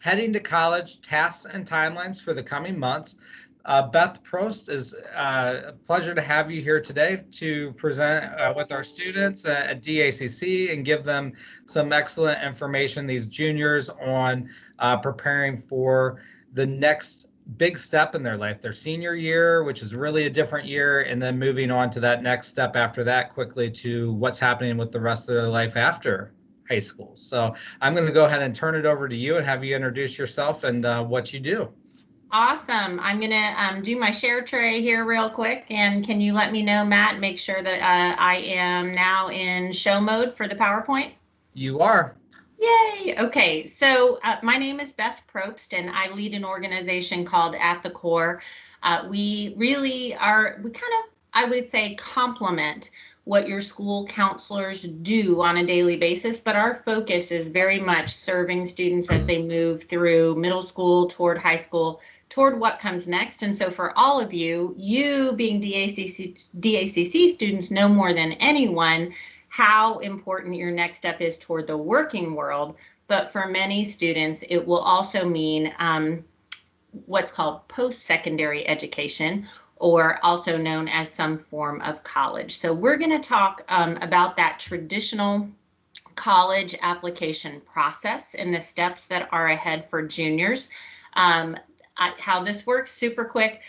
Heading to College, Tasks and Timelines for the Coming Months. Beth Prost, is a pleasure to have you here today to present with our students at DACC and give them some excellent information, these juniors, on preparing for the next big step in their life, their senior year, which is really a different year, and then moving on to that next step after that quickly to what's happening with the rest of their life after high school. So I'm going to go ahead and turn it over to you and have you introduce yourself and what you do. Awesome. I'm going to do my share tray here real quick. And can you let me know, Matt, make sure that I am now in show mode for the PowerPoint? You are. Yay. Okay. So my name is Beth Probst, and I lead an organization called At the Core. We really are, we kind of, I would say, complement what your school counselors do on a daily basis, but our focus is very much serving students as they move through middle school toward high school, toward what comes next. And so for all of you, you being DACC students know more than anyone how important your next step is toward the working world. But for many students, it will also mean what's called post-secondary education, or also known as some form of college. So we're going to talk about that traditional college application process and the steps that are ahead for juniors. How this works super quick.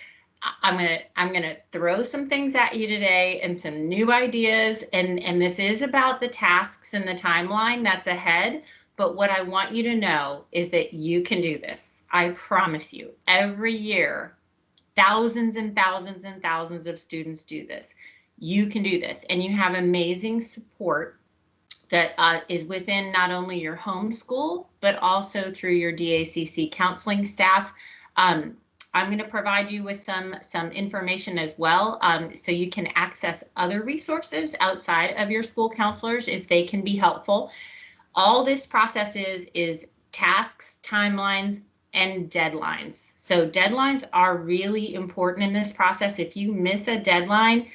I'm gonna throw some things at you today and some new ideas, and this is about the tasks and the timeline that's ahead. But what I want you to know is that you can do this. I promise you, every year, thousands and thousands and thousands of students do this. You can do this, and you have amazing support that is within not only your home school, but also through your DACC counseling staff. I'm going to provide you with some information as well, so you can access other resources outside of your school counselors if they can be helpful. All this process is tasks, timelines, and deadlines. So deadlines are really important in this process. If you miss a deadline,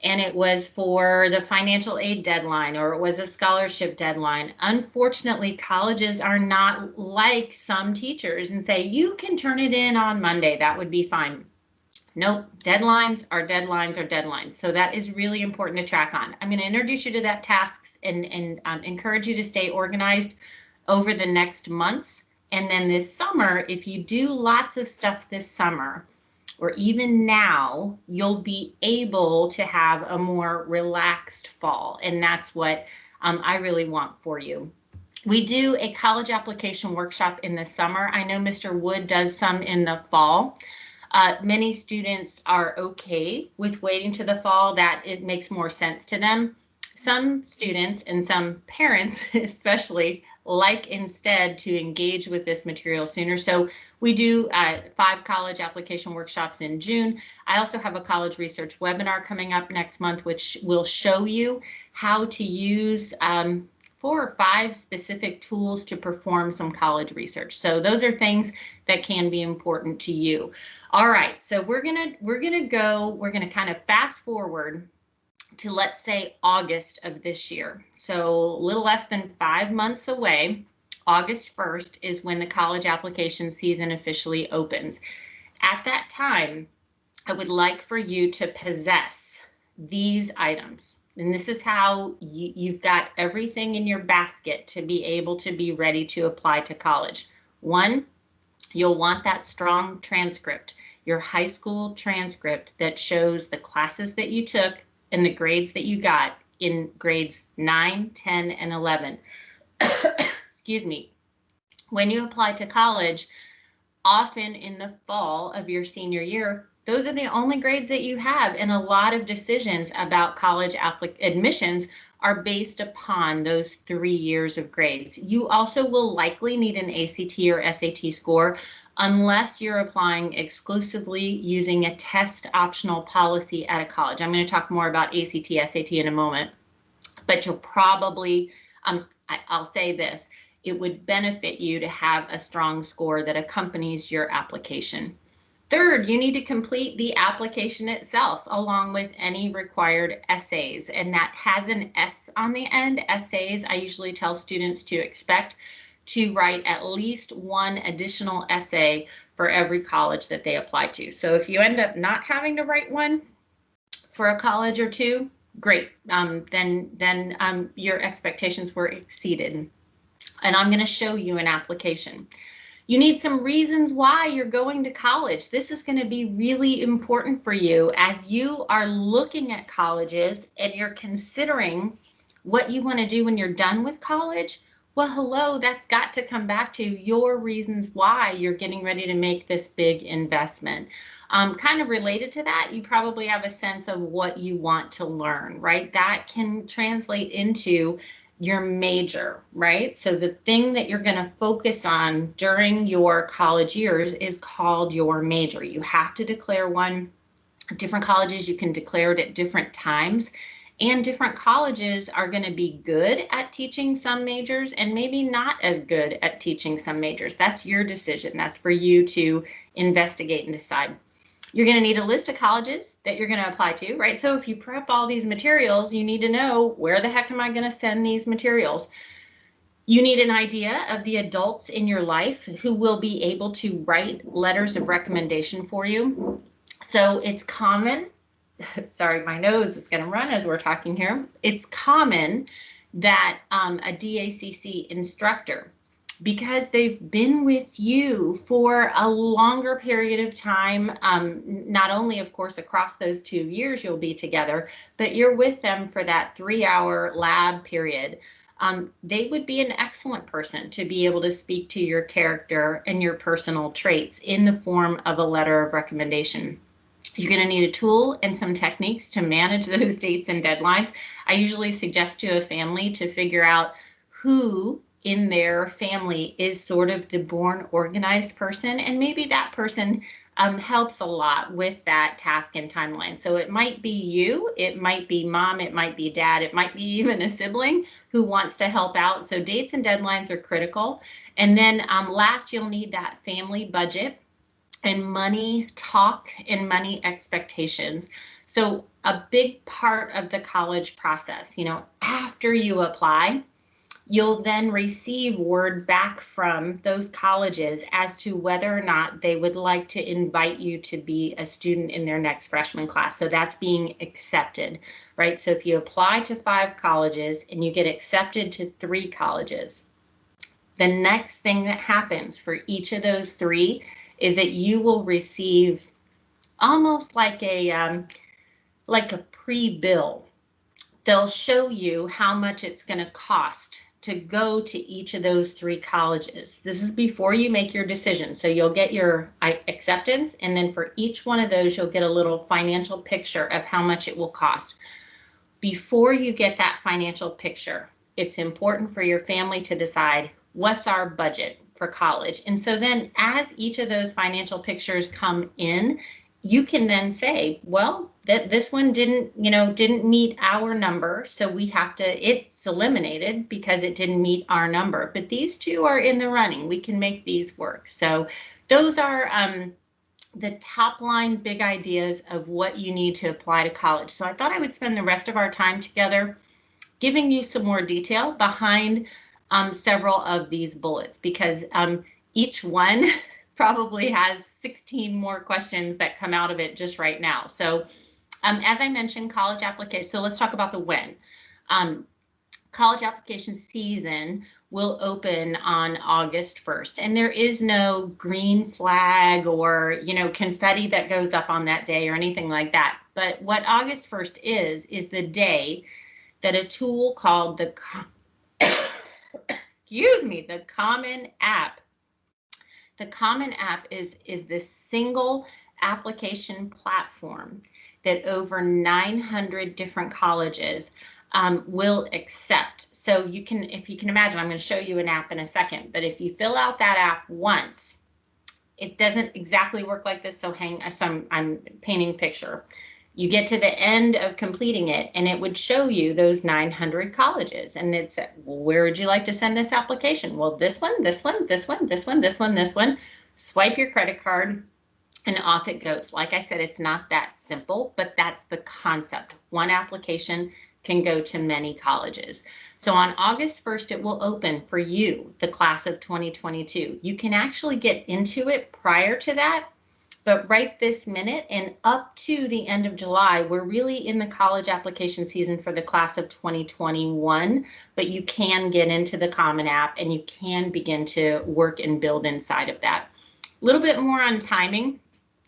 and it was for the financial aid deadline, or it was a scholarship deadline, unfortunately, colleges are not like some teachers and say, you can turn it in on Monday, that would be fine. Nope, deadlines are deadlines are deadlines. So that is really important to track on. I'm going to introduce you to that tasks and encourage you to stay organized over the next months. And then this summer, if you do lots of stuff this summer, or even now, you'll be able to have a more relaxed fall. And that's what I really want for you. We do a college application workshop in the summer. I know Mr. Wood does some in the fall. Many students are okay with waiting to the fall, that it makes more sense to them. Some students and some parents especially like instead to engage with this material sooner. So we do 5 college application workshops in June. I also have a college research webinar coming up next month, which will show you how to use 4 or 5 specific tools to perform some college research. So those are things that can be important to you. All right, so we're gonna kind of fast forward to, let's say, August of this year. So a little less than 5 months away. August 1st is when the college application season officially opens. At that time, I would like for you to possess these items. And this is how you've got everything in your basket to be able to be ready to apply to college. 1, you'll want that strong transcript, your high school transcript that shows the classes that you took and the grades that you got in grades 9, 10, and 11. Excuse me. When you apply to college, often in the fall of your senior year, those are the only grades that you have, and a lot of decisions about college admissions are based upon those 3 years of grades. You also will likely need an ACT or SAT score unless you're applying exclusively using a test optional policy at a college. I'm going to talk more about ACT, SAT in a moment, but you'll probably, I'll say this, it would benefit you to have a strong score that accompanies your application. Third, you need to complete the application itself along with any required essays, and that has an S on the end. Essays, I usually tell students to expect to write at least one additional essay for every college that they apply to. So if you end up not having to write one for a college or two, great. Then your expectations were exceeded. And I'm going to show you an application. You need some reasons why you're going to college. This is going to be really important for you as you are looking at colleges and you're considering what you want to do when you're done with college. Well, hello, that's got to come back to your reasons why you're getting ready to make this big investment. Kind of related to that, you probably have a sense of what you want to learn, right? That can translate into your major, right? So the thing that you're going to focus on during your college years is called your major. You have to declare one. Different colleges, you can declare it at different times. And different colleges are going to be good at teaching some majors and maybe not as good at teaching some majors. That's your decision. That's for you to investigate and decide. You're going to need a list of colleges that you're going to apply to, right? So if you prep all these materials, you need to know, where the heck am I going to send these materials? You need an idea of the adults in your life who will be able to write letters of recommendation for you. So it's common, sorry, my nose is going to run as we're talking here. It's common that a DACC instructor, because they've been with you for a longer period of time, not only, of course, across those 2 years you'll be together, but you're with them for that 3-hour lab period. They would be an excellent person to be able to speak to your character and your personal traits in the form of a letter of recommendation. You're going to need a tool and some techniques to manage those dates and deadlines. I usually suggest to a family to figure out who in their family is sort of the born organized person, and maybe that person helps a lot with that task and timeline. So it might be you, it might be mom, it might be dad, it might be even a sibling who wants to help out. So dates and deadlines are critical. And then last, you'll need that family budget and money talk and money expectations. So a big part of the college process, after you apply, you'll then receive word back from those colleges as to whether or not they would like to invite you to be a student in their next freshman class. So that's being accepted, right? So if you apply to 5 colleges and you get accepted to 3 colleges, the next thing that happens for each of those 3 is that you will receive almost like a pre-bill. They'll show you how much it's going to cost to go to each of those 3 colleges. This is before you make your decision. So you'll get your acceptance, and then for each one of those, you'll get a little financial picture of how much it will cost. Before you get that financial picture, it's important for your family to decide, what's our budget for college? And so then as each of those financial pictures come in, you can then say, well, that this one didn't meet our number, so we have to, it's eliminated because it didn't meet our number. But these 2 are in the running. We can make these work. So those are the top line big ideas of what you need to apply to college. So I thought I would spend the rest of our time together giving you some more detail behind several of these bullets, because each one probably has 16 more questions that come out of it just right now. So as I mentioned, college application. So let's talk about the when. College application season will open on August 1st, and there is no green flag or confetti that goes up on that day or anything like that. But what August 1st is the day that a tool called the the Common App. The Common App is this single application platform that over 900 different colleges will accept. So you can, if you can imagine, I'm going to show you an app in a second, but if you fill out that app once, it doesn't exactly work like this. So I'm painting a picture. You get to the end of completing it, and it would show you those 900 colleges. And it said, well, where would you like to send this application? Well, this one, this one, this one, this one, this one, this one. Swipe your credit card, and off it goes. Like I said, it's not that simple, but that's the concept. One application can go to many colleges. So on August 1st, it will open for you, the class of 2022. You can actually get into it prior to that, but right this minute and up to the end of July, we're really in the college application season for the class of 2021, but you can get into the Common App and you can begin to work and build inside of that. A little bit more on timing.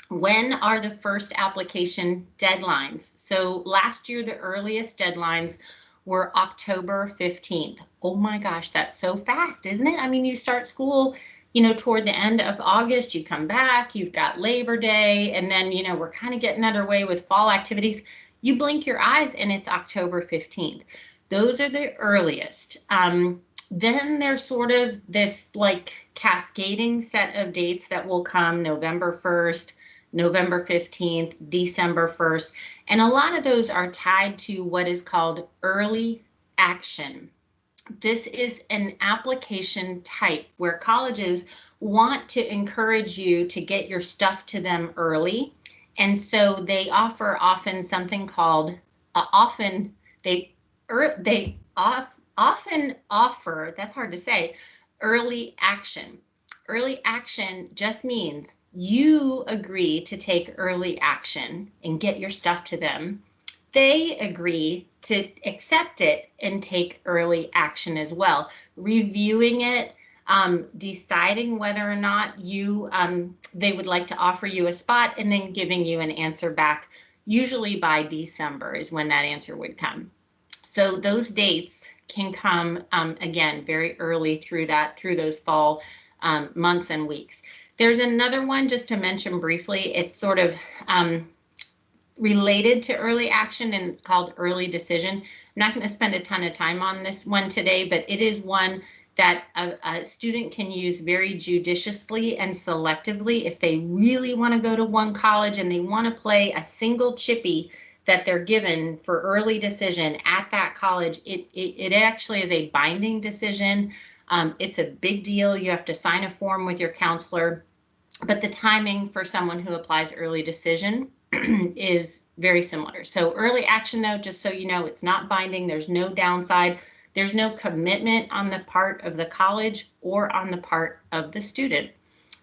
When are the first application deadlines? So last year, the earliest deadlines were October 15th. Oh my gosh, that's so fast, isn't it? I mean, you start school, toward the end of August, you come back, you've got Labor Day, and then, we're kind of getting underway with fall activities. You blink your eyes and it's October 15th. Those are the earliest. Then there's sort of this like cascading set of dates that will come November 1st, November 15th, December 1st. And a lot of those are tied to what is called early action. This is an application type where colleges want to encourage you to get your stuff to them early. And so they offer often something called, often offer, that's hard to say, early action. Early action just means you agree to take early action and get your stuff to them. They agree to accept it and take early action as well, reviewing it, deciding whether or not they would like to offer you a spot, and then giving you an answer back. Usually by December is when that answer would come. So those dates can come again very early through those fall months and weeks. There's another one just to mention briefly. It's sort of related to early action, and it's called early decision. I'm not going to spend a ton of time on this one today, but it is one that a student can use very judiciously and selectively if they really want to go to one college and they want to play a single chippy that they're given for early decision at that college. It actually is a binding decision. It's a big deal. You have to sign a form with your counselor, but the timing for someone who applies early decision is very similar. So early action, though, just so you know, it's not binding. There's no downside. There's no commitment on the part of the college or on the part of the student.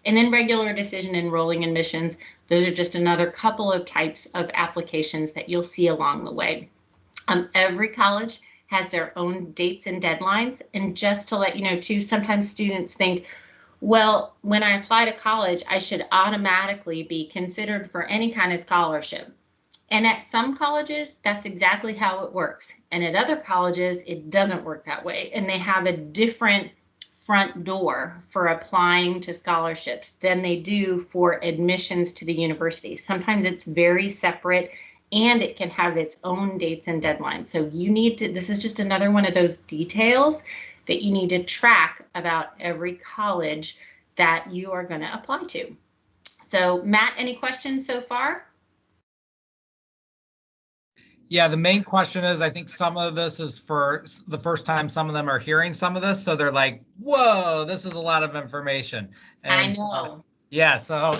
And then regular decision and rolling admissions, those are just another couple of types of applications that you'll see along the way. Every college has their own dates and deadlines. And just to let you know, too, sometimes students think, well, when I apply to college, I should automatically be considered for any kind of scholarship. And at some colleges, that's exactly how it works. And at other colleges, it doesn't work that way. And they have a different front door for applying to scholarships than they do for admissions to the university. Sometimes it's very separate and it can have its own dates and deadlines. So you need to, this is just another one of those details that you need to track about every college that you are going to apply to. So Matt, any questions so far? Yeah, the main question is, I think some of this is for the first time some of them are hearing some of this, so they're like, whoa, this is a lot of information. And I know. Yeah, so,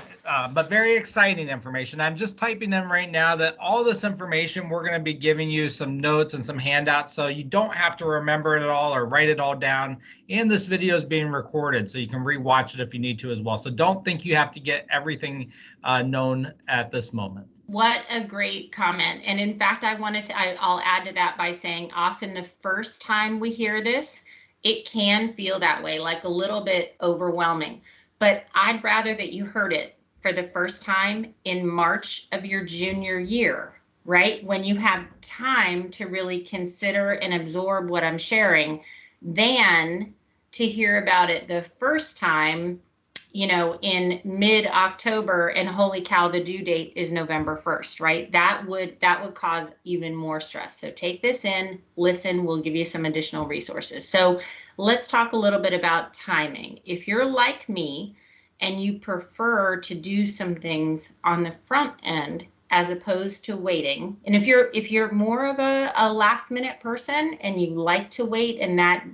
but very exciting information. I'm just typing in right now that all this information, we're going to be giving you some notes and some handouts, so you don't have to remember it all or write it all down. And this video is being recorded, so you can rewatch it if you need to as well. So don't think you have to get everything known at this moment. What a great comment. And in fact, I'll add to that by saying often the first time we hear this, it can feel that way, like a little bit overwhelming. But I'd rather that you heard it for the first time in March of your junior year, right? When you have time to really consider and absorb what I'm sharing, than to hear about it the first time, in mid-October, and holy cow, the due date is November 1st, right? That would cause even more stress. So take this in, listen, we'll give you some additional resources. So let's talk a little bit about timing. If you're like me and you prefer to do some things on the front end as opposed to waiting, and if you're more of a last minute person and you like to wait and that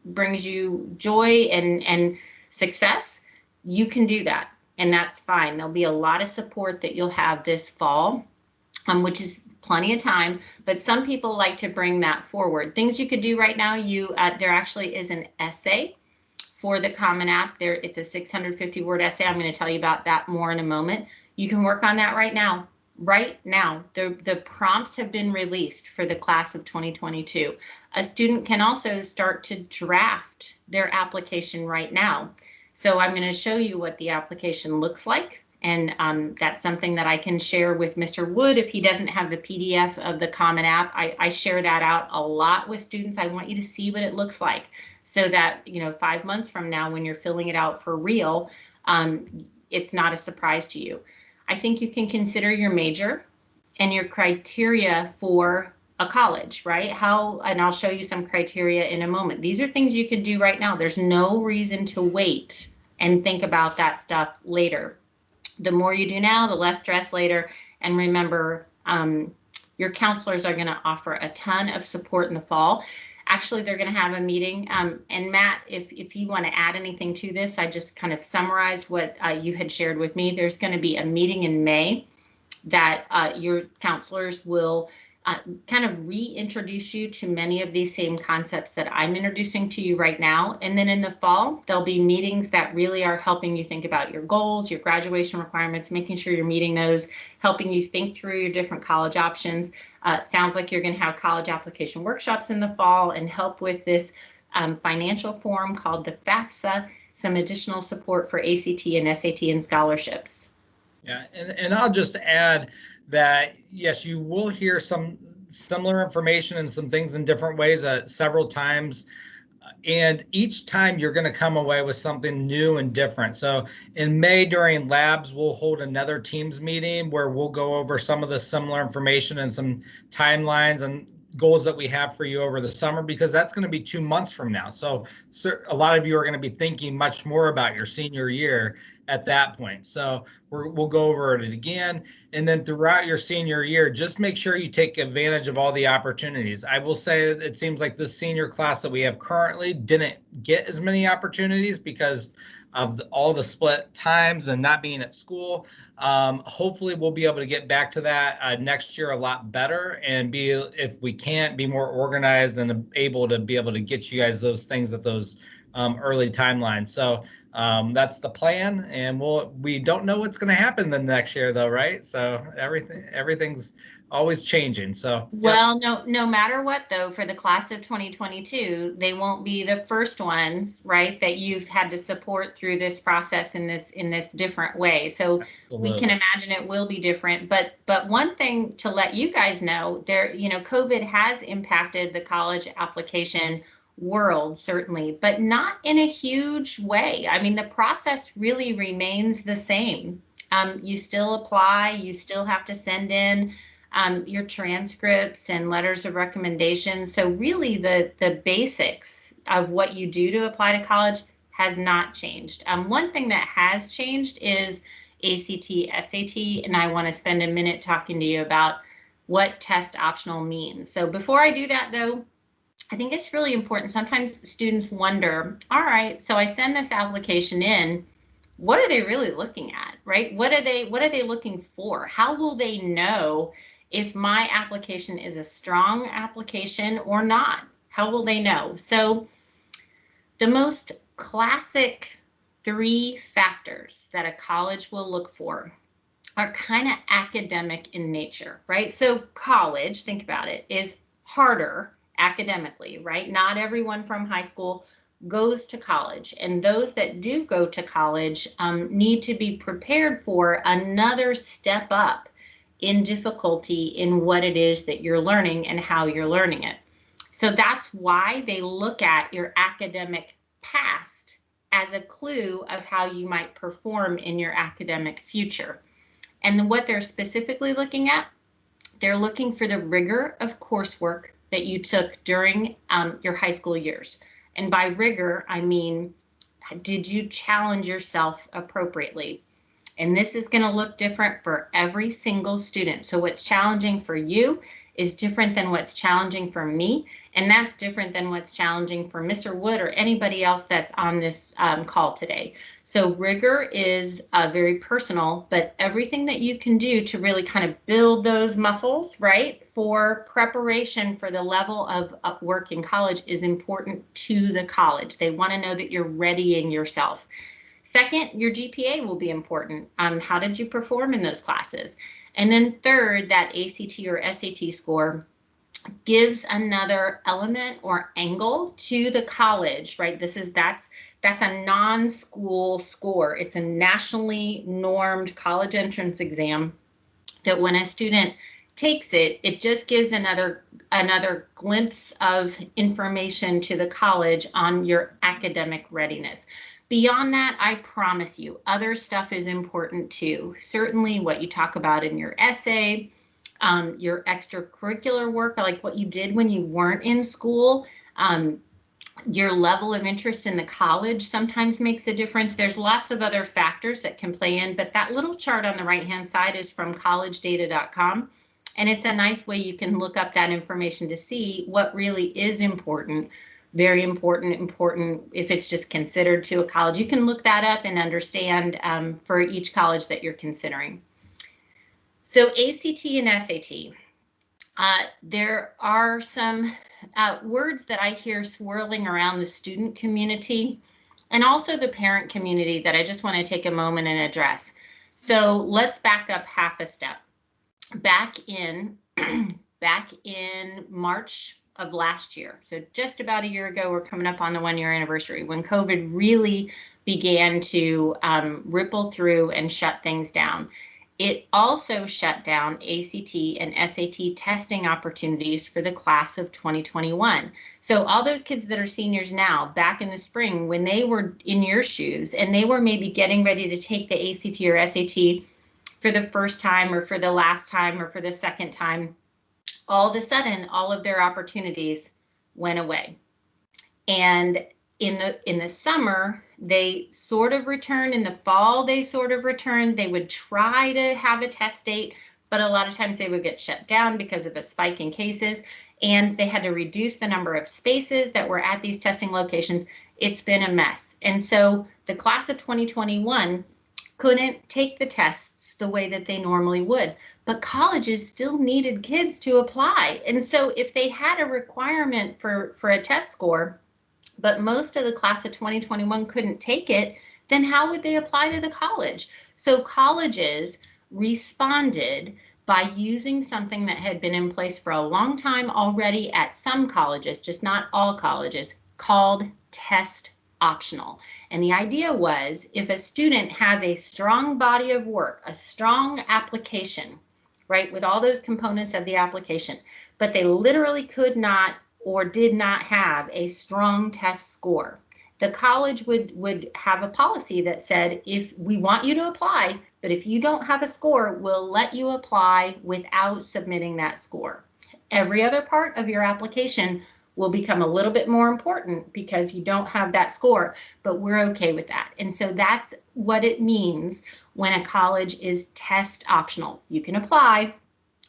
brings you joy and success, you can do that, and that's fine. There'll be a lot of support that you'll have this fall, which is plenty of time, but some people like to bring that forward. Things you could do right now, there actually is an essay for the Common App. It's a 650 word essay. I'm going to tell you about that more in a moment. You can work on that right now. Right now, the prompts have been released for the class of 2022. A student can also start to draft their application right now. So I'm going to show you what the application looks like. And that's something that I can share with Mr. Wood if he doesn't have the PDF of the Common App. I share that out a lot with students. I want you to see what it looks like so that, 5 months from now, when you're filling it out for real, it's not a surprise to you. I think you can consider your major and your criteria for a college, right? And I'll show you some criteria in a moment. These are things you can do right now. There's no reason to wait and think about that stuff later. The more you do now, the less stress later. And remember, your counselors are going to offer a ton of support in the fall. Actually, they're going to have a meeting. And Matt, if you want to add anything to this, I just kind of summarized what you had shared with me. There's going to be a meeting in May that your counselors will kind of reintroduce you to many of these same concepts that I'm introducing to you right now. And then in the fall, there'll be meetings that really are helping you think about your goals, your graduation requirements, making sure you're meeting those, helping you think through your different college options. Sounds like you're going to have college application workshops in the fall and help with this financial forum called the FAFSA, some additional support for ACT and SAT and scholarships. Yeah, and I'll just add that, yes, you will hear some similar information and some things in different ways several times. And each time you're going to come away with something new and different. So in May during labs, we'll hold another Teams meeting where we'll go over some of the similar information and some timelines and goals that we have for you over the summer, because that's going to be 2 months from now. So a lot of you are going to be thinking much more about your senior year at that point. So we'll go over it again. And then throughout your senior year, just make sure you take advantage of all the opportunities. I will say that it seems like this senior class that we have currently didn't get as many opportunities because of all the split times and not being at school. Hopefully we'll be able to get back to that next year a lot better and if we can't, be more organized and able to get you guys those things at those early timelines. So that's the plan, and we don't know what's going to happen the next year though, right? So everything's always changing. So well, no matter what though, for the class of 2022, they won't be the first ones, right, that you've had to support through this process in this different way. So absolutely, we can imagine it will be different. But one thing to let you guys know, COVID has impacted the college application world, certainly, but not in a huge way. I mean, the process really remains the same. You still apply, you still have to send in your transcripts and letters of recommendation. So really the basics of what you do to apply to college has not changed. One thing that has changed is ACT, SAT, and I want to spend a minute talking to you about what test optional means. So before I do that though, I think it's really important. Sometimes students wonder, all right, so I send this application in, what are they really looking at, right? What are they looking for? How will they know if my application is a strong application or not? How will they know? So the most classic 3 factors that a college will look for are kind of academic in nature, right? So college, think about it, is harder academically, right? Not everyone from high school goes to college, and those that do go to college need to be prepared for another step up in difficulty in what it is that you're learning and how you're learning it. So that's why they look at your academic past as a clue of how you might perform in your academic future. And what they're specifically looking at, they're looking for the rigor of coursework that you took during your high school years. And by rigor, I mean, did you challenge yourself appropriately? And this is going to look different for every single student. So what's challenging for you is different than what's challenging for me, and that's different than what's challenging for Mr. Wood or anybody else that's on this call today. So rigor is very personal, but everything that you can do to really kind of build those muscles, right, for preparation for the level of work in college is important to the college. They want to know that you're readying yourself. Second, your GPA will be important. How did you perform in those classes? And then third, that ACT or SAT score gives another element or angle to the college, right? That's a non-school score. It's a nationally normed college entrance exam that when a student takes it, it just gives another glimpse of information to the college on your academic readiness. Beyond that, I promise you, other stuff is important too. Certainly what you talk about in your essay, your extracurricular work, like what you did when you weren't in school, your level of interest in the college sometimes makes a difference. There's lots of other factors that can play in, but that little chart on the right-hand side is from collegedata.com. And it's a nice way you can look up that information to see what really is important. Very important if it's just considered to a college. You can look that up and understand for each college that you're considering. So ACT and SAT, there are some words that I hear swirling around the student community and also the parent community that I just want to take a moment and address. So let's back up half a step. Back in March of last year, so just about a year ago, we're coming up on the 1-year anniversary, when COVID really began to ripple through and shut things down. It also shut down ACT and SAT testing opportunities for the class of 2021. So all those kids that are seniors now, back in the spring, when they were in your shoes and they were maybe getting ready to take the ACT or SAT for the first time or for the last time or for the second time, all of a sudden, all of their opportunities went away. And in the summer, they sort of returned. In the fall, they sort of returned. They would try to have a test date, but a lot of times they would get shut down because of a spike in cases, and they had to reduce the number of spaces that were at these testing locations. It's been a mess. And so the class of 2021 couldn't take the tests the way that they normally would, but colleges still needed kids to apply. And so if they had a requirement for a test score, but most of the class of 2021 couldn't take it, then how would they apply to the college? So colleges responded by using something that had been in place for a long time already at some colleges, just not all colleges, called test optional. And the idea was, if a student has a strong body of work, a strong application, right, with all those components of the application, but they literally could not or did not have a strong test score, the college would have a policy that said, if we want you to apply, but if you don't have a score, we'll let you apply without submitting that score. Every other part of your application will become a little bit more important because you don't have that score, but we're okay with that. And so that's what it means when a college is test optional. You can apply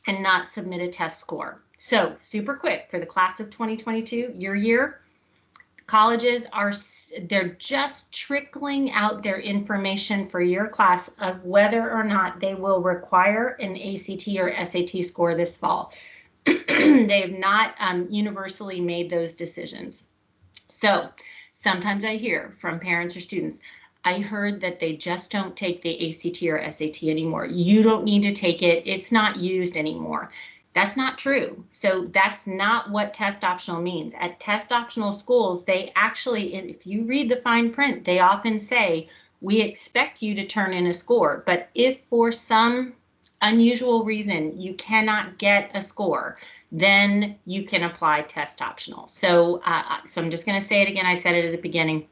and not submit a test score. So super quick, for the class of 2022, your year, colleges they're just trickling out their information for your class of whether or not they will require an ACT or SAT score this fall. They have not universally made those decisions. So sometimes I hear from parents or students, I heard that they just don't take the ACT or SAT anymore. You don't need to take it. It's not used anymore. That's not true. So that's not what test optional means. At test optional schools, they actually, if you read the fine print, they often say, we expect you to turn in a score, but if for some unusual reason you cannot get a score, then you can apply test optional. So I'm just going to say it again. I said it at the beginning.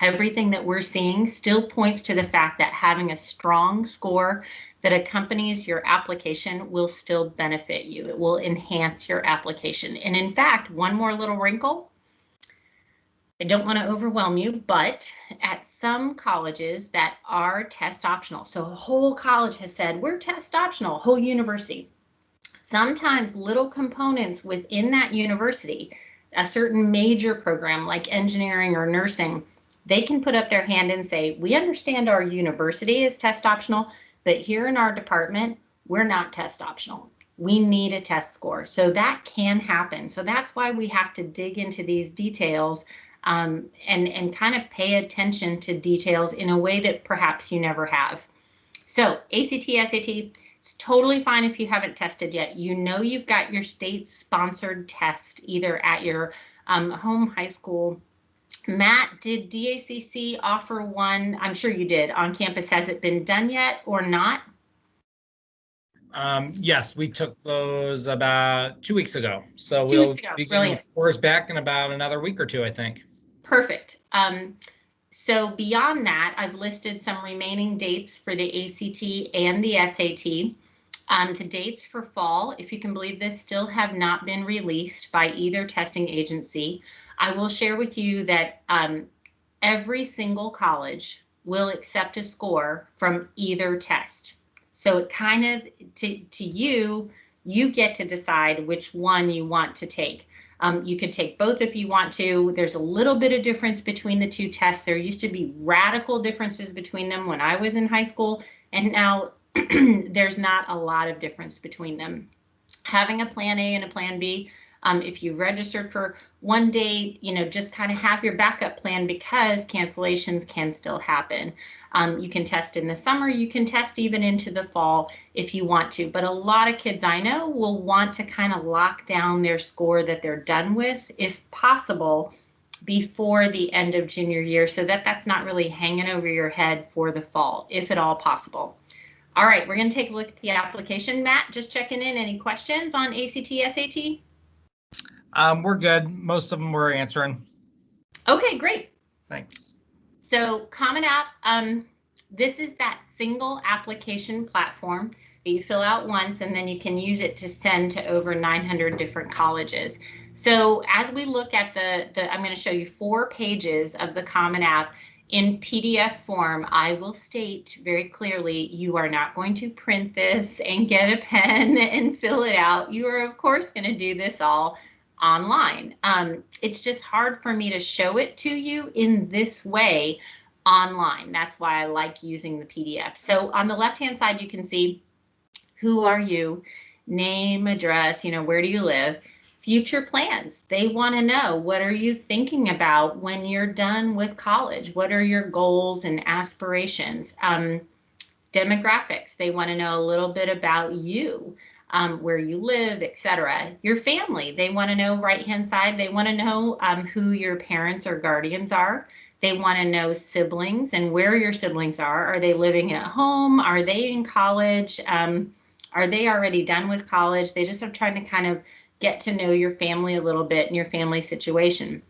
Everything that we're seeing still points to the fact that having a strong score that accompanies your application will still benefit you. It will enhance your application. And in fact, one more little wrinkle. I don't want to overwhelm you, but at some colleges that are test optional, so a whole college has said, we're test optional, whole university. Sometimes little components within that university, a certain major program like engineering or nursing, they can put up their hand and say, we understand our university is test optional, but here in our department, we're not test optional. We need a test score. So that can happen. So that's why we have to dig into these details and kind of pay attention to details in a way that perhaps you never have. So ACT, SAT, it's totally fine if you haven't tested yet. You know you've got your state-sponsored test either at your home high school. Matt, did DACC offer one? I'm sure you did on campus. Has it been done yet or not? Yes, we took those about 2 weeks ago. So 2 we'll weeks ago. be getting Brilliant. scores back in about another week or two, I think. Perfect. So beyond that, I've listed some remaining dates for the ACT and the SAT. The dates for fall, if you can believe this, still have not been released by either testing agency. I will share with you that every single college will accept a score from either test. So it kind of, to you, you get to decide which one you want to take. You could take both if you want to. There's a little bit of difference between the two tests. There used to be radical differences between them when I was in high school, and now there's not a lot of difference between them. Having a plan A and a plan B, if you registered for one date, just kind of have your backup plan because cancellations can still happen. You can test in the summer, you can test even into the fall if you want to, but a lot of kids I know will want to kind of lock down their score that they're done with, if possible, before the end of junior year so that that's not really hanging over your head for the fall, if at all possible. All right, we're going to take a look at the application. Matt, just checking in. Any questions on ACT, SAT? We're good. Most of them we're answering. Okay, great. Thanks. So Common App, this is that single application platform that you fill out once and then you can use it to send to over 900 different colleges. So as we look at I'm going to show you 4 pages of the Common App in PDF form. I will state very clearly, you are not going to print this and get a pen and fill it out. You are, of course, going to do this all online. It's just hard for me to show it to you in this way online. That's why I like using the PDF. So on the left-hand side, you can see who are you, name, address, where do you live, future plans. They want to know, what are you thinking about when you're done with college? What are your goals and aspirations? Demographics. They want to know a little bit about you. Where you live, etc. Your family, they want to know, right-hand side, they want to know who your parents or guardians are. They want to know siblings and where your siblings are. Are they living at home? Are they in college? Are they already done with college? They just are trying to kind of get to know your family a little bit and your family situation.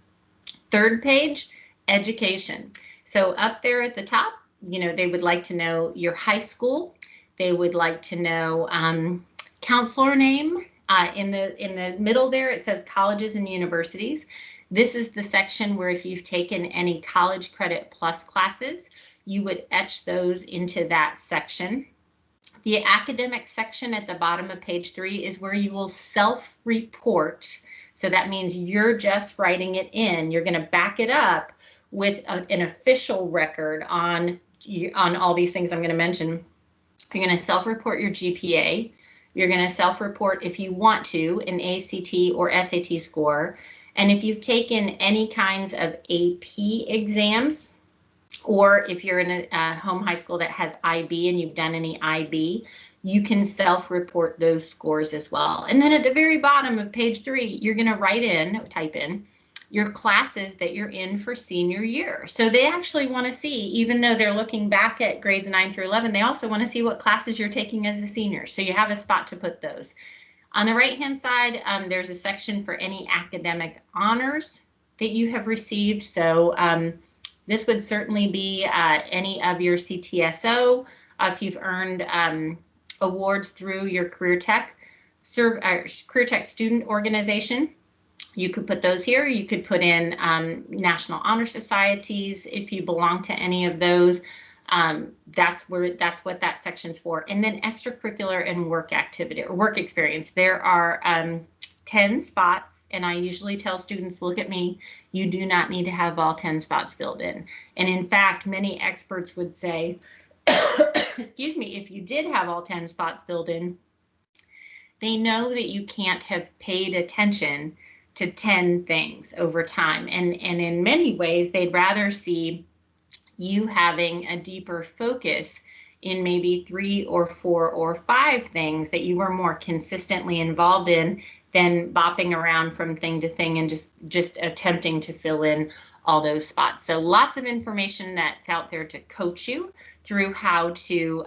Third page, education. So up there at the top, they would like to know your high school. They would like to know counselor name. In the middle there, it says colleges and universities. This is the section where if you've taken any college credit plus classes, you would etch those into that section. The academic section at the bottom of page 3 is where you will self-report. So that means you're just writing it in. You're going to back it up with an official record on all these things I'm going to mention. You're going to self-report your GPA. You're going to self-report, if you want to, an ACT or SAT score. And if you've taken any kinds of AP exams, or if you're in a home high school that has IB and you've done any IB, you can self-report those scores as well. And then at the very bottom of page 3, you're going to type in your classes that you're in for senior year. So they actually want to see, even though they're looking back at grades 9 through 11, they also want to see what classes you're taking as a senior. So you have a spot to put those. On the right-hand side, there's a section for any academic honors that you have received. So this would certainly be any of your CTSO, if you've earned awards through your Career Tech student organization. You could put those here. You could put in National Honor Societies if you belong to any of those. That's what that section's for. And then extracurricular and work activity or work experience. There are 10 spots, and I usually tell students, look at me, you do not need to have all 10 spots filled in. And in fact, many experts would say, excuse me, if you did have all 10 spots filled in, they know that you can't have paid attention to 10 things over time. And in many ways, they'd rather see you having a deeper focus in maybe 3 or 4 or 5 things that you were more consistently involved in than bopping around from thing to thing and just attempting to fill in all those spots. So lots of information that's out there to coach you through how to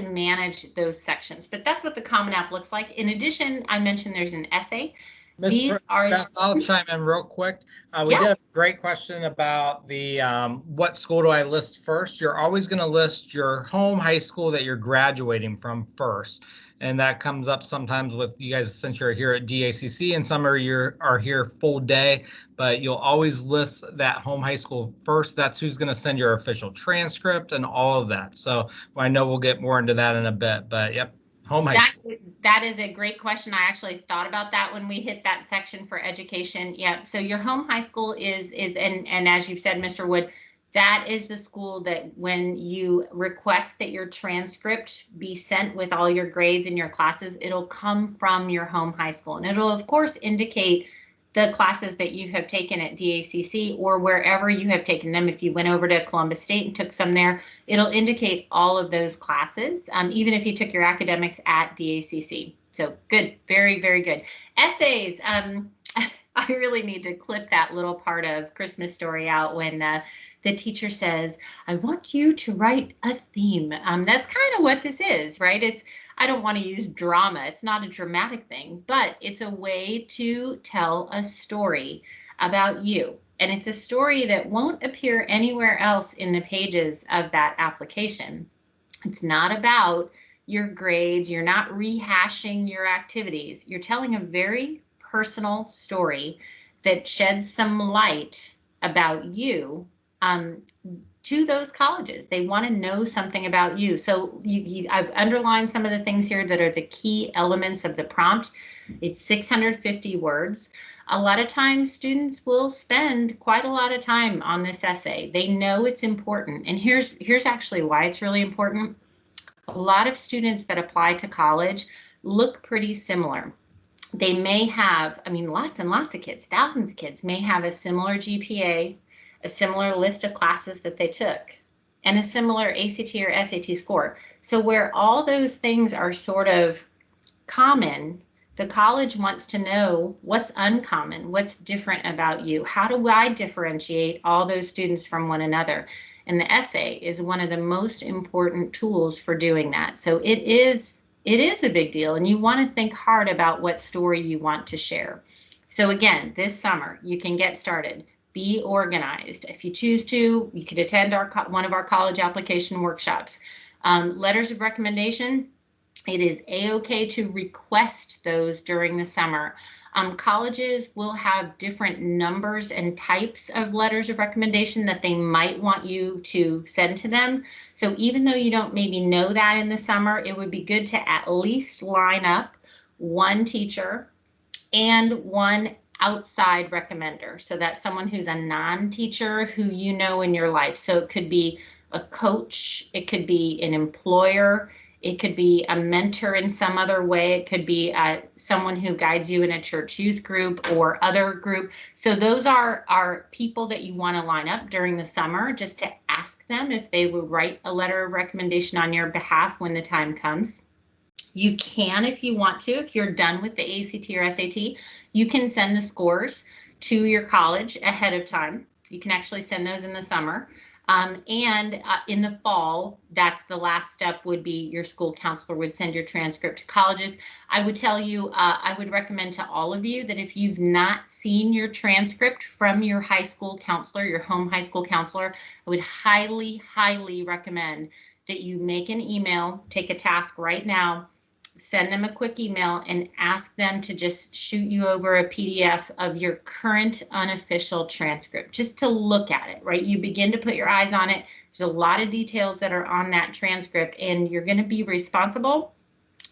manage those sections. But that's what the Common App looks like. In addition, I mentioned there's an essay. Ms. Beth, I'll chime in real quick. We did a great question about the what school do I list first? You're always going to list your home high school that you're graduating from first. And that comes up sometimes with you guys since you're here at DACC and some of you are here full day, but you'll always list that home high school first. That's who's going to send your official transcript and all of that. So I know we'll get more into that in a bit, but yep. Home high school. That is a great question. I actually thought about that when we hit that section for education. Yeah. So your home high school is and as you've said, Mr. Wood, that is the school that when you request that your transcript be sent with all your grades in your classes, it'll come from your home high school. And it'll, of course, indicate the classes that you have taken at DACC or wherever you have taken them. If you went over to Columbus State and took some there, it'll indicate all of those classes, even if you took your academics at DACC. So good, very, very good. Essays, I really need to clip that little part of Christmas Story out when the teacher says, I want you to write a theme. That's kind of what this is, right? I don't want to use drama. It's not a dramatic thing, but it's a way to tell a story about you. And it's a story that won't appear anywhere else in the pages of that application. It's not about your grades. You're not rehashing your activities. You're telling a very personal story that sheds some light about you to those colleges. They want to know something about you. So I've underlined some of the things here that are the key elements of the prompt. It's 650 words. A lot of times students will spend quite a lot of time on this essay. They know it's important. And here's actually why it's really important. A lot of students that apply to college look pretty similar. They may have, lots and lots of kids, thousands of kids may have a similar GPA, a similar list of classes that they took, and a similar ACT or SAT score. So where all those things are sort of common, the college wants to know what's uncommon, what's different about you. How do I differentiate all those students from one another? And the essay is one of the most important tools for doing that. So it is a big deal, and you want to think hard about what story you want to share. So again, this summer, you can get started. Be organized. If you choose to, you could attend one of our college application workshops. Letters of recommendation, it is a-okay to request those during the summer. Colleges will have different numbers and types of letters of recommendation that they might want you to send to them. So even though you don't maybe know that in the summer, it would be good to at least line up one teacher and one outside recommender. So that's someone who's a non-teacher who you know in your life. So it could be a coach, it could be an employer, it could be a mentor in some other way. It could be someone who guides you in a church youth group or other group. So those are people that you want to line up during the summer just to ask them if they will write a letter of recommendation on your behalf when the time comes. You can, if you want to, if you're done with the ACT or SAT, you can send the scores to your college ahead of time. You can actually send those in the summer. And in the fall, that's the last step would be your school counselor would send your transcript to colleges. I would tell you, I would recommend to all of you that if you've not seen your transcript from your high school counselor, your home high school counselor, I would highly, highly recommend that you make an email, take a task right now, send them a quick email and ask them to just shoot you over a PDF of your current unofficial transcript, just to look at it, right? You begin to put your eyes on it. There's a lot of details that are on that transcript, and you're going to be responsible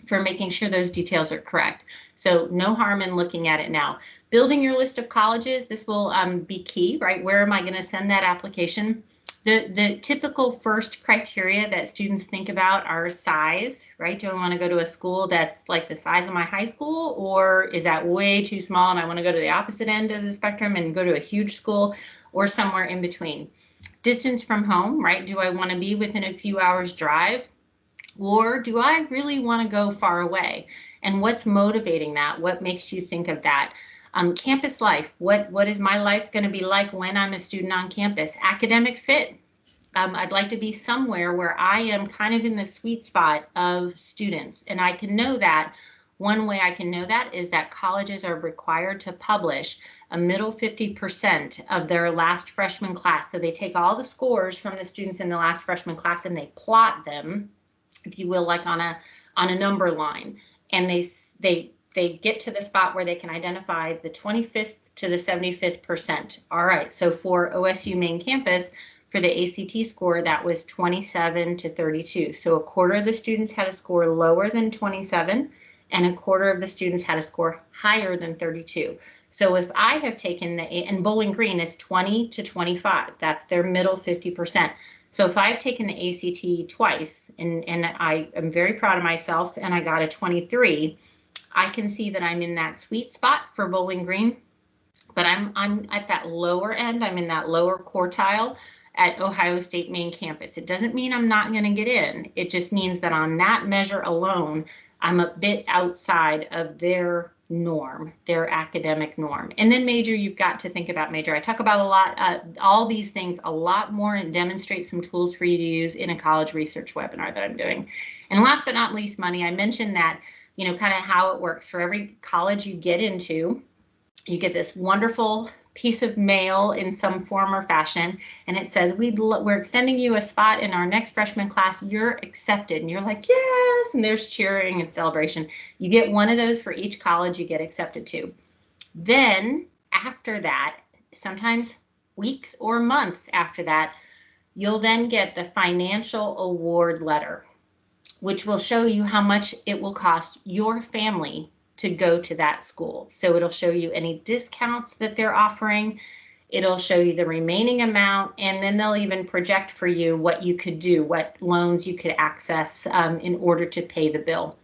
for making sure those details are correct. So no harm in looking at it now. Building your list of colleges, this will be key, right? Where am I going to send that application? The typical first criteria that students think about are size, right? Do I want to go to a school that's like the size of my high school, or is that way too small and I want to go to the opposite end of the spectrum and go to a huge school, or somewhere in between? Distance from home, right? Do I want to be within a few hours drive, or do I really want to go far away? And what's motivating that? What makes you think of that? Campus life, what is my life going to be like when I'm a student on campus? Academic fit, I'd like to be somewhere where I am kind of in the sweet spot of students. And I can know that. One way I can know that is that colleges are required to publish a middle 50% of their last freshman class. So they take all the scores from the students in the last freshman class and they plot them, if you will, like on a number line. And they get to the spot where they can identify the 25th to the 75th percent. All right, so for OSU main campus, for the ACT score, that was 27 to 32. So a quarter of the students had a score lower than 27, and a quarter of the students had a score higher than 32. So if I have taken and Bowling Green is 20 to 25, that's their middle 50%. So if I've taken the ACT twice, and I am very proud of myself, and I got a 23, I can see that I'm in that sweet spot for Bowling Green, but I'm at that lower end. I'm in that lower quartile at Ohio State main campus. It doesn't mean I'm not going to get in. It just means that on that measure alone, I'm a bit outside of their norm, their academic norm. And then major, you've got to think about major. I talk about a lot, all these things a lot more, and demonstrate some tools for you to use in a college research webinar that I'm doing. And last but not least, money. I mentioned that, you know, kind of how it works. For every college you get into, you get this wonderful piece of mail in some form or fashion, and it says, we're extending you a spot in our next freshman class. You're accepted. And you're like, yes, and there's cheering and celebration. You get one of those for each college you get accepted to. Then after that, sometimes weeks or months after that, you'll then get the financial award letter, which will show you how much it will cost your family to go to that school. So it'll show you any discounts that they're offering. It'll show you the remaining amount, and then they'll even project for you what you could do, what loans you could access in order to pay the bill.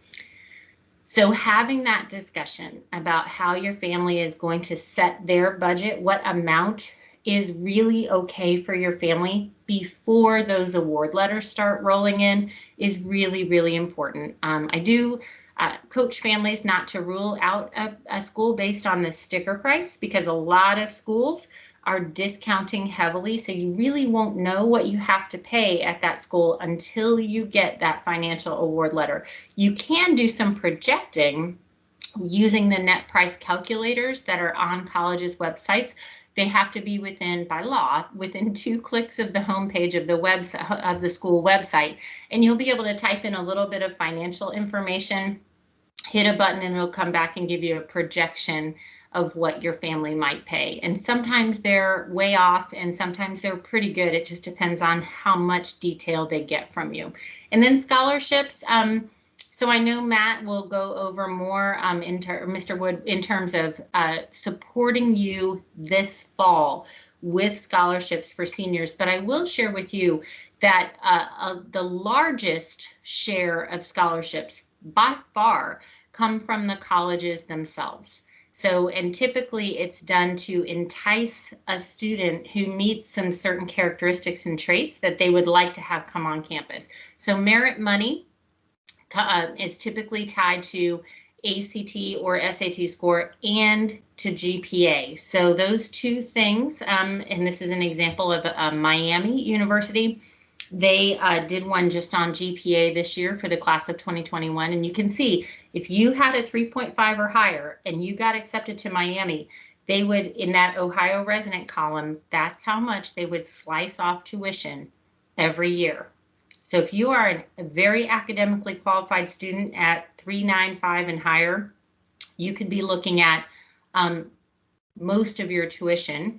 So having that discussion about how your family is going to set their budget, what amount is really okay for your family before those award letters start rolling in, is really, really important. I do coach families not to rule out a school based on the sticker price, because a lot of schools are discounting heavily. So you really won't know what you have to pay at that school until you get that financial award letter. You can do some projecting using the net price calculators that are on colleges' websites. They have to be within, by law, within 2 clicks of the homepage of the website of the school website, and you'll be able to type in a little bit of financial information, hit a button, and it'll come back and give you a projection of what your family might pay. And sometimes they're way off, and sometimes they're pretty good. It just depends on how much detail they get from you. And then scholarships. So I know Matt will go over more, Mr. Wood, in terms of supporting you this fall with scholarships for seniors. But I will share with you that the largest share of scholarships by far come from the colleges themselves. So, and typically it's done to entice a student who meets some certain characteristics and traits that they would like to have come on campus. So merit money is typically tied to ACT or SAT score and to GPA. So those two things, and this is an example of Miami University. They did one just on GPA this year for the class of 2021. And you can see if you had a 3.5 or higher and you got accepted to Miami, they would, in that Ohio resident column, that's how much they would slice off tuition every year. So if you are a very academically qualified student at 395 and higher, you could be looking at most of your tuition,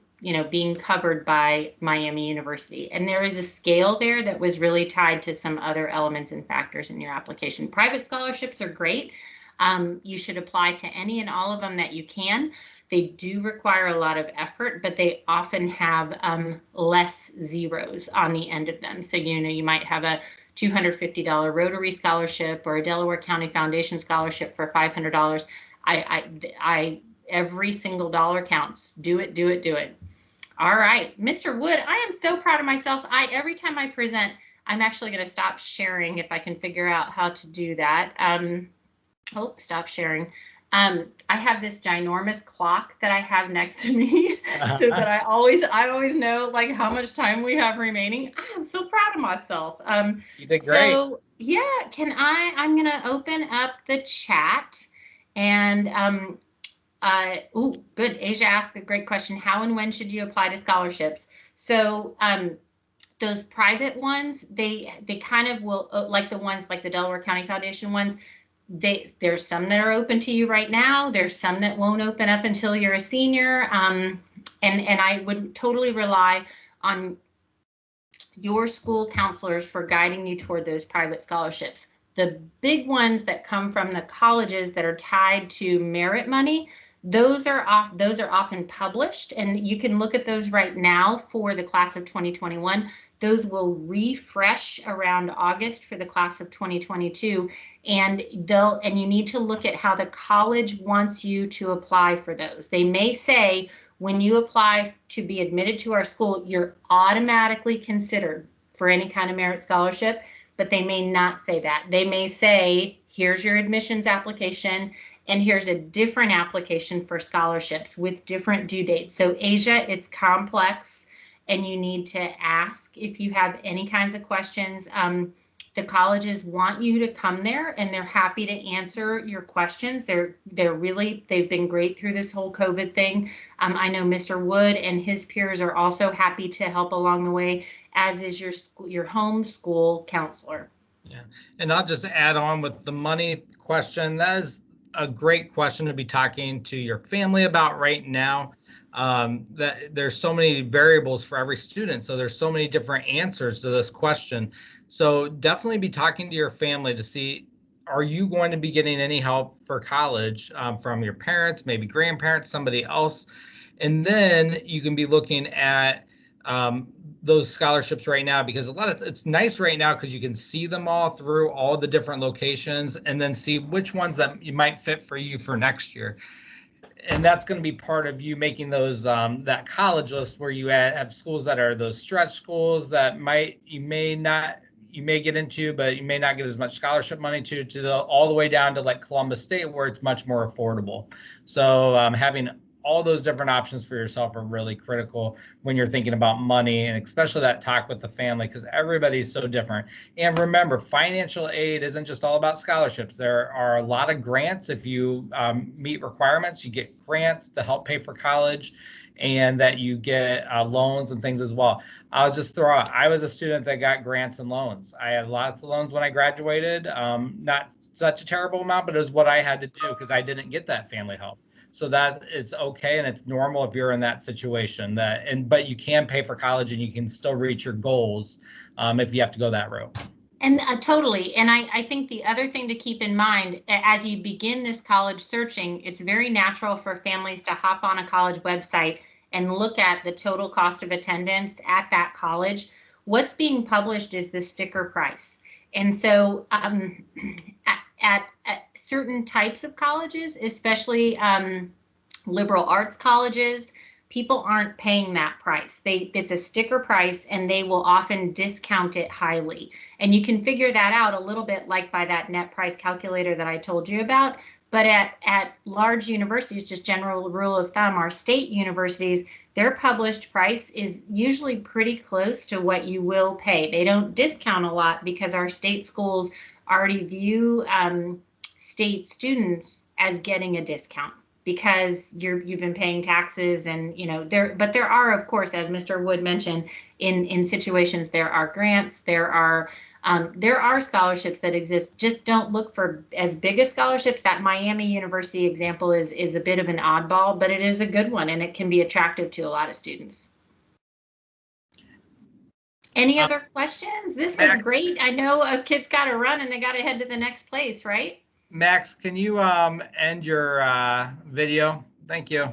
being covered by Miami University. And there is a scale there that was really tied to some other elements and factors in your application. Private scholarships are great. You should apply to any and all of them that you can. They do require a lot of effort, but they often have less zeros on the end of them. So, you might have a $250 Rotary scholarship or a Delaware County Foundation scholarship for $500. Every single dollar counts. Do it, do it, do it. All right, Mr. Wood, I am so proud of myself. Every time I present, I'm actually going to stop sharing if I can figure out how to do that. Stop sharing. I have this ginormous clock that I have next to me so that I always know like how much time we have remaining. I am so proud of myself. You did great. So yeah, I'm going to open up the chat and good. Asia asked a great question. How and when should you apply to scholarships? So those private ones, they kind of will, like the ones like the Delaware County Foundation ones, there's some that are open to you right now. There's some that won't open up until you're a senior. And I would totally rely on your school counselors for guiding you toward those private scholarships. The big ones that come from the colleges that are tied to merit money, those are often published, and you can look at those right now for the class of 2021. Those will refresh around August for the class of 2022, and you need to look at how the college wants you to apply for those. They may say when you apply to be admitted to our school, you're automatically considered for any kind of merit scholarship, but they may not say that. They may say, here's your admissions application, and here's a different application for scholarships with different due dates. So Asia, it's complex, and you need to ask if you have any kinds of questions. The colleges want you to come there, and they're happy to answer your questions. They've been great through this whole COVID thing. I know Mr. Wood and his peers are also happy to help along the way, as is your home school counselor. Yeah, and I'll just add on with the money question. That is a great question to be talking to your family about right now. That there's so many variables for every student, so there's so many different answers to this question. So definitely be talking to your family to see, are you going to be getting any help for college from your parents, maybe grandparents, somebody else? And then you can be looking at those scholarships right now, because it's nice right now because you can see them all through all the different locations and then see which ones that you might fit for you for next year. And that's going to be part of you making those that college list, where you have schools that are those stretch schools that you may get into, but you may not get as much scholarship money all the way down to like Columbus State, where it's much more affordable. So having all those different options for yourself are really critical when you're thinking about money, and especially that talk with the family, because everybody's so different. And remember, financial aid isn't just all about scholarships. There are a lot of grants. If you meet requirements, you get grants to help pay for college, and that you get loans and things as well. I'll just throw out, I was a student that got grants and loans. I had lots of loans when I graduated, not such a terrible amount, but it was what I had to do because I didn't get that family help. So that is okay, and it's normal if you're in that situation. But you can pay for college, and you can still reach your goals if you have to go that route. And totally. And I think the other thing to keep in mind as you begin this college searching, it's very natural for families to hop on a college website and look at the total cost of attendance at that college. What's being published is the sticker price. And so at certain types of colleges, especially liberal arts colleges, people aren't paying that price. It's a sticker price, and they will often discount it highly. And you can figure that out a little bit like by that net price calculator that I told you about. But at large universities, just general rule of thumb, our state universities, their published price is usually pretty close to what you will pay. They don't discount a lot because our state schools already view state students as getting a discount, because you've been paying taxes, and but there are, of course, as Mr. Wood mentioned, in situations there are grants, there are There are scholarships that exist. Just don't look for as big as scholarships. That Miami University example is a bit of an oddball, but it is a good one, and it can be attractive to a lot of students. Any other questions? This was great. I know a kid's got to run and they got to head to the next place, right? Max, can you end your video? Thank you.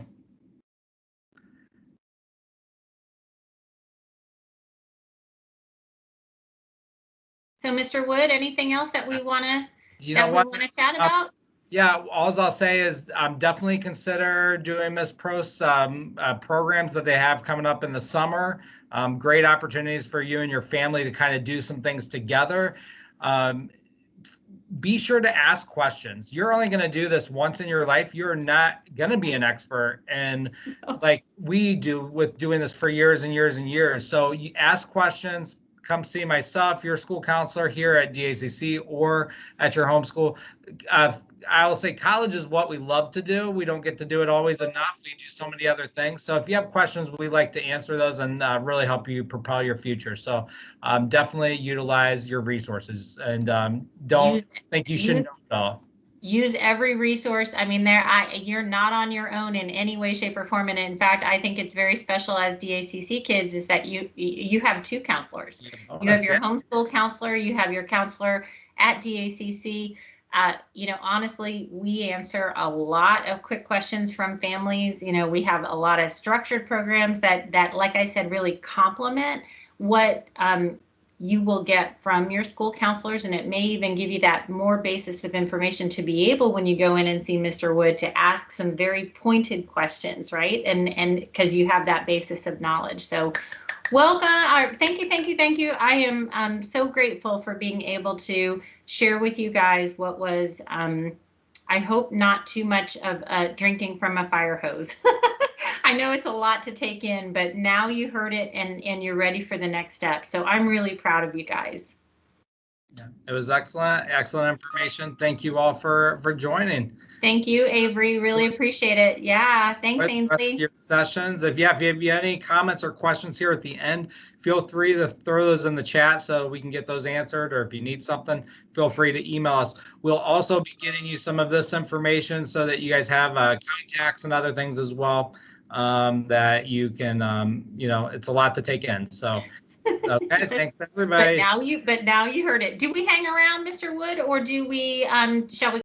So, Mr. Wood, anything else that we want to chat about? Yeah, all I'll say is definitely consider doing Miss Prost's programs that they have coming up in the summer. Great opportunities for you and your family to kind of do some things together. Be sure to ask questions. You're only going to do this once in your life. You're not going to be an expert, and like we do with doing this for years and years and years. So you ask questions. Come see myself, your school counselor here at DACC or at your home school. I'll say college is what we love to do. We don't get to do it always enough. We do so many other things. So if you have questions, we like to answer those and really help you propel your future. So definitely utilize your resources and don't think you should know it all. Use every resource. I mean, you're not on your own in any way, shape, or form. And in fact, I think it's very special as DACC kids is that you have two counselors. You have your homeschool counselor, you have your counselor at DACC. Honestly, we answer a lot of quick questions from families. We have a lot of structured programs that, like I said, really complement what you will get from your school counselors, and it may even give you that more basis of information to be able, when you go in and see Mr. Wood, to ask some very pointed questions, right? And because you have that basis of knowledge. So welcome. Thank you. I am so grateful for being able to share with you guys what was, I hope, not too much of drinking from a fire hose. I know it's a lot to take in, but now you heard it and you're ready for the next step. So I'm really proud of you guys. Yeah, it was excellent information. Thank you all for joining. Thank you, Avery. Really appreciate it. Yeah, thanks, Ainsley. Your sessions. If you have any comments or questions here at the end, feel free to throw those in the chat so we can get those answered. Or if you need something, feel free to email us. We'll also be getting you some of this information so that you guys have contacts and other things as well that you can, it's a lot to take in. So. Okay, thanks everybody. But now you heard it. Do we hang around, Mr. Wood, or do we shall we